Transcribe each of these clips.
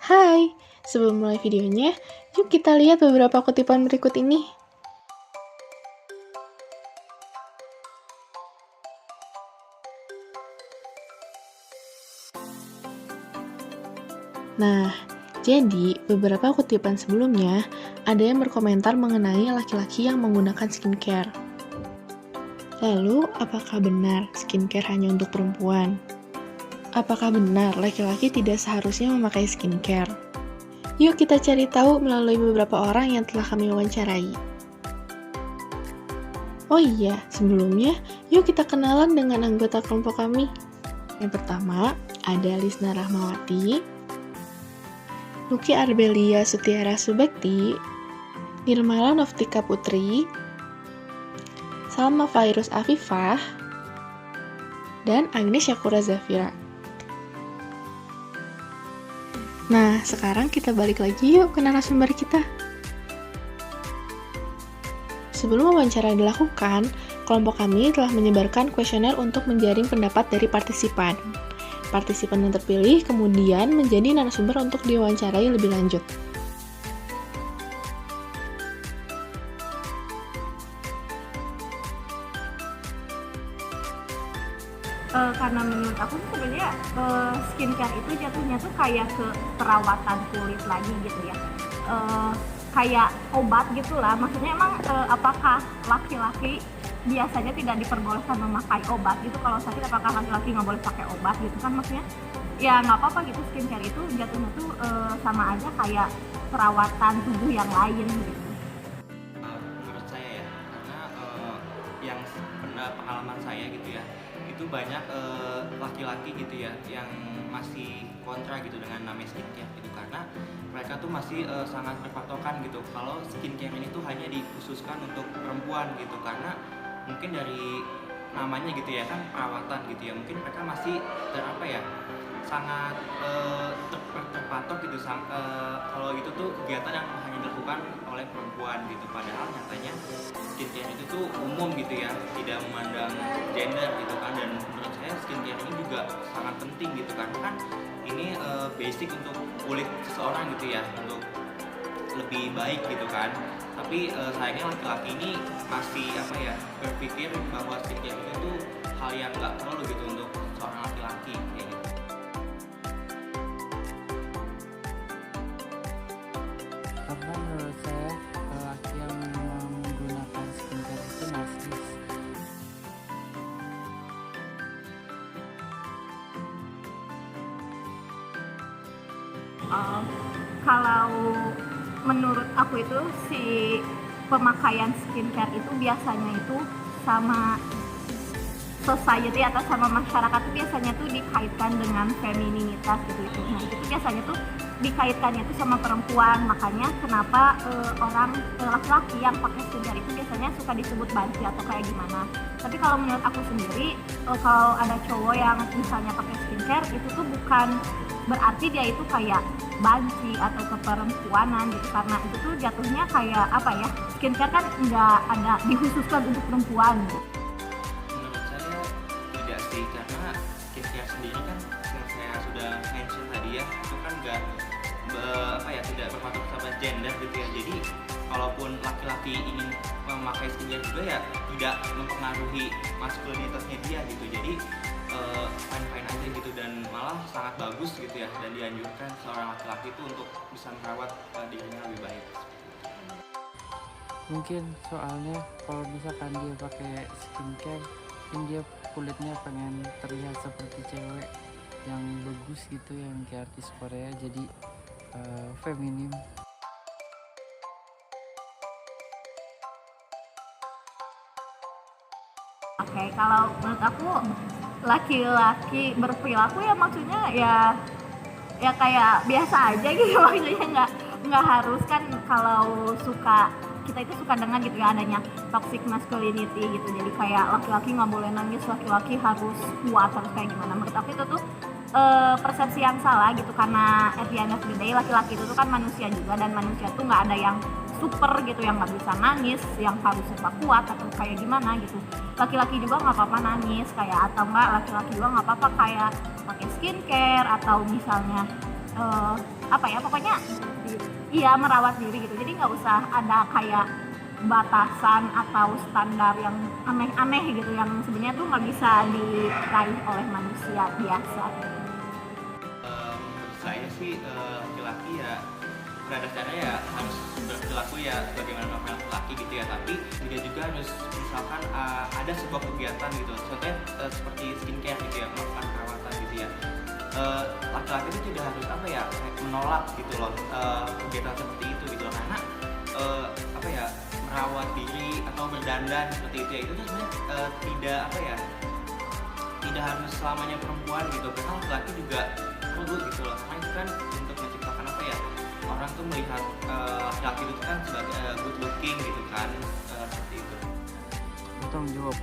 Hai, sebelum mulai videonya, yuk kita lihat beberapa kutipan berikut ini. Nah, jadi beberapa kutipan sebelumnya ada yang berkomentar mengenai laki-laki yang menggunakan skincare. Lalu, apakah benar skincare hanya untuk perempuan? Apakah benar laki-laki tidak seharusnya memakai skincare? Yuk kita cari tahu melalui beberapa orang yang telah kami wawancarai. Oh iya, sebelumnya yuk kita kenalan dengan anggota kelompok kami. Yang pertama, ada Lisna Rahmawati, Luki Arbelia Sutiara Subekti, Nirmala Noftika Putri, Salma Fairuz Afifah, dan Agnes Syakura Zafira. Nah, sekarang kita balik lagi yuk ke narasumber kita. Sebelum wawancara dilakukan, kelompok kami telah menyebarkan kuesioner untuk menjaring pendapat dari partisipan. Partisipan yang terpilih kemudian menjadi narasumber untuk diwawancarai lebih lanjut. Karena menurut aku sebenarnya skincare itu jatuhnya tuh kayak ke perawatan kulit lagi gitu ya, kayak obat gitulah. Maksudnya emang apakah laki-laki biasanya tidak diperbolehkan memakai obat gitu? Kalau sakit apakah laki-laki nggak boleh pakai obat gitu kan? Maksudnya ya nggak apa-apa gitu. Skincare itu jatuhnya tuh sama aja kayak perawatan tubuh yang lain gitu. Menurut saya ya, karena yang pengalaman saya gitu ya, itu banyak laki-laki gitu ya yang masih kontra gitu dengan namanya skincare gitu, karena mereka tuh masih sangat berpatokan gitu kalau skincare ini tuh hanya dikhususkan untuk perempuan gitu, karena mungkin dari namanya gitu ya kan perawatan gitu ya, mungkin mereka masih sangat terpatok gitu kalau itu tuh kegiatan yang hanya dilakukan oleh perempuan gitu, padahal nyatanya skincare itu tuh umum gitu ya, tidak memandang gender gitu kan. Dan menurut saya skincare ini juga sangat penting gitu, karena kan ini basic untuk kulit seseorang gitu ya, untuk lebih baik gitu kan. Tapi sayangnya laki-laki ini masih berpikir bahwa skincare itu tuh hal yang nggak perlu gitu untuk seorang laki-laki kayak gitu. Karena menurut saya laki yang menggunakan skincare itu narsis. Kalau menurut aku itu si pemakaian skincare itu biasanya itu sama society atau sama masyarakat itu biasanya tuh dikaitkan dengan femininitas gitu. Nah itu biasanya tuh dikaitkannya tuh sama perempuan, makanya kenapa orang laki-laki yang pakai skincare itu biasanya suka disebut banci atau kayak gimana. Tapi kalau menurut aku sendiri, kalau ada cowok yang misalnya pakai skincare itu tuh bukan berarti dia itu kayak banci atau keperempuanan gitu, karena itu tuh jatuhnya kayak skincare kan nggak ada dikhususkan untuk perempuan gitu. Menurut saya tidak sih, karena skincare sendiri kan yang saya sudah mention tadi ya, itu kan tidak berpatok sama gender gitu ya. Jadi kalaupun laki-laki ingin memakai skincare juga ya tidak mempengaruhi maskulinitasnya dia gitu. Jadi fine-fine aja gitu, dan malah sangat bagus gitu ya, dan dianjurkan seorang laki-laki itu untuk bisa merawat dirinya lebih baik. Mungkin soalnya kalau misalkan dia pakai skincare, mungkin dia kulitnya pengen terlihat seperti cewek yang bagus gitu, yang kayak artis Korea, jadi feminim. Oke, kalau menurut aku laki-laki berperilaku ya maksudnya ya kayak biasa aja gitu. Maksudnya nggak harus kan, kalau kita itu suka dengan gitu ya adanya toxic masculinity gitu, jadi kayak laki-laki nggak boleh nangis, laki-laki harus kuat, harus kayak gimana. Menurut aku itu tuh persepsi yang salah gitu, karena at the end of the day laki-laki itu tuh kan manusia juga, dan manusia tuh nggak ada yang super gitu, yang nggak bisa nangis, yang harus serba kuat atau kayak gimana gitu. Laki-laki juga nggak apa-apa nangis kayak, atau nggak laki-laki juga nggak apa-apa kayak pakai skincare, atau misalnya apa ya, pokoknya iya merawat diri gitu. Jadi nggak usah ada kayak batasan atau standar yang aneh-aneh gitu yang sebenarnya tuh nggak bisa diraih oleh manusia biasa. Menurut saya sih laki-laki ya pada dasarnya ya harus berperilaku ya sebagaimana normal laki gitu ya, tapi dia juga harus misalkan ada sebuah kegiatan gitu, contohnya seperti skincare gitu ya, melakukan perawatan gitu ya. Laki-laki itu tidak harus apa ya kayak menolak gitu loh kegiatan seperti itu gitu loh, karena apa ya merawat diri atau berdandan seperti itu ya, itu tuh sebenarnya tidak apa ya tidak harus selamanya perempuan gitu, karena laki-laki juga perlu gitu loh, karena itu kan untuk menciptakan apa ya, orang tuh melihat laki-laki itu kan sebagai good looking gitu kan, seperti itu. Bertanggung jawab,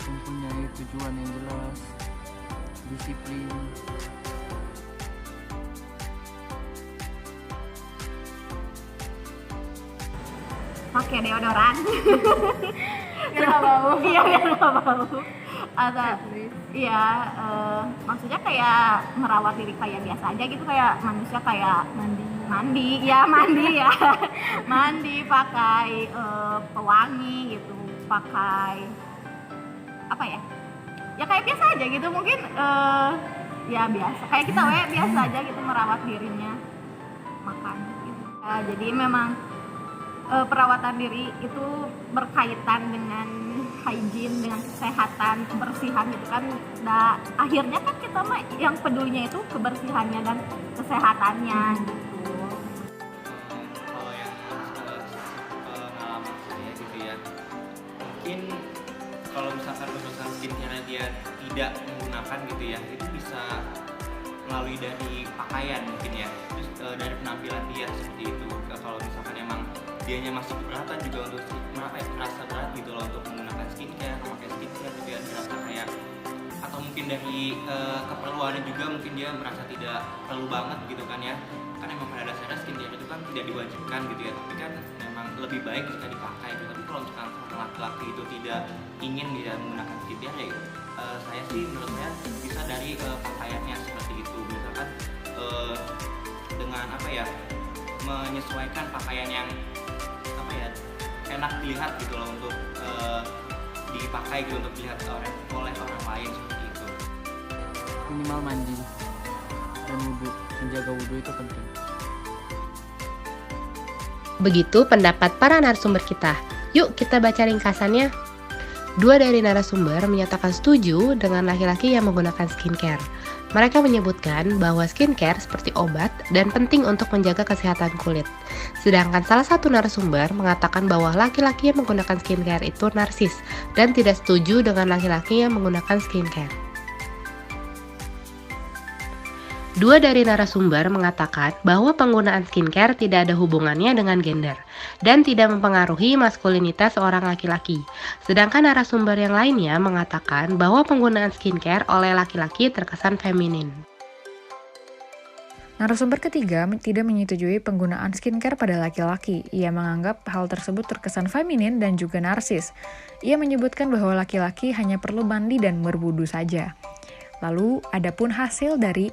mempunyai tujuan yang jelas, disiplin. Pakai deodoran Biar nggak bau. iya biar nggak bau, atau iya maksudnya kayak merawat diri kayak biasa aja gitu, kayak manusia kayak mandi ya mandi pakai pewangi gitu, pakai apa ya kayak biasa aja gitu mungkin, ya biasa kayak kita biasa aja gitu merawat dirinya, makan gitu. Jadi memang perawatan diri itu berkaitan dengan hygiene, dengan kesehatan, kebersihan gitu kan. Nah, akhirnya kan kita mah yang pedulinya itu kebersihannya dan kesehatannya gitu. Kalau yang pengalaman saya gitu ya, mungkin kalau misalkan urusan skincare dia tidak menggunakan gitu ya, itu bisa melalui dari pakaian mungkin ya, terus dari penampilan dia seperti itu. Kalau misalkan emang dianya masih keberatan juga untuk merasa berat gitu loh untuk menggunakan skincare, memakai skincare gitu ya, merasa kayak atau mungkin dari keperluannya juga mungkin dia merasa tidak perlu banget gitu kan ya, kan emang pada dasarnya skincare itu kan tidak diwajibkan gitu ya, tapi kan memang lebih baik jika dipakai gitu. Tapi kalau misalkan laki-laki itu tidak ingin dia menggunakan skincare ya, saya sih menurut saya bisa dari pakaiannya seperti itu, misalkan dengan apa ya menyesuaikan pakaian yang apa ya enak dilihat gitu loh untuk dipakai gitu, untuk dilihat oleh orang lain seperti itu. Minimal mandi dan wudhu, menjaga wudhu itu penting. Begitu pendapat para narasumber kita. Yuk kita baca ringkasannya. 2 dari narasumber menyatakan setuju dengan laki-laki yang menggunakan skincare. Mereka menyebutkan bahwa skincare seperti obat dan penting untuk menjaga kesehatan kulit. Sedangkan salah satu narasumber mengatakan bahwa laki-laki yang menggunakan skincare itu narsis dan tidak setuju dengan laki-laki yang menggunakan skincare. 2 dari narasumber mengatakan bahwa penggunaan skincare tidak ada hubungannya dengan gender dan tidak mempengaruhi maskulinitas seorang laki-laki. Sedangkan narasumber yang lainnya mengatakan bahwa penggunaan skincare oleh laki-laki terkesan feminin. Narasumber ketiga tidak menyetujui penggunaan skincare pada laki-laki. Ia menganggap hal tersebut terkesan feminin dan juga narsis. Ia menyebutkan bahwa laki-laki hanya perlu mandi dan berwudu saja. Lalu, adapun hasil dari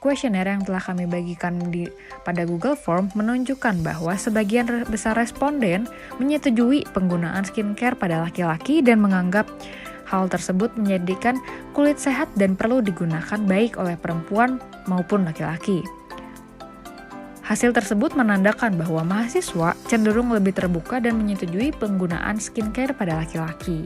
kuesioner yang telah kami bagikan pada Google Form menunjukkan bahwa sebagian besar responden menyetujui penggunaan skincare pada laki-laki dan menganggap hal tersebut menjadikan kulit sehat dan perlu digunakan baik oleh perempuan maupun laki-laki. Hasil tersebut menandakan bahwa mahasiswa cenderung lebih terbuka dan menyetujui penggunaan skincare pada laki-laki.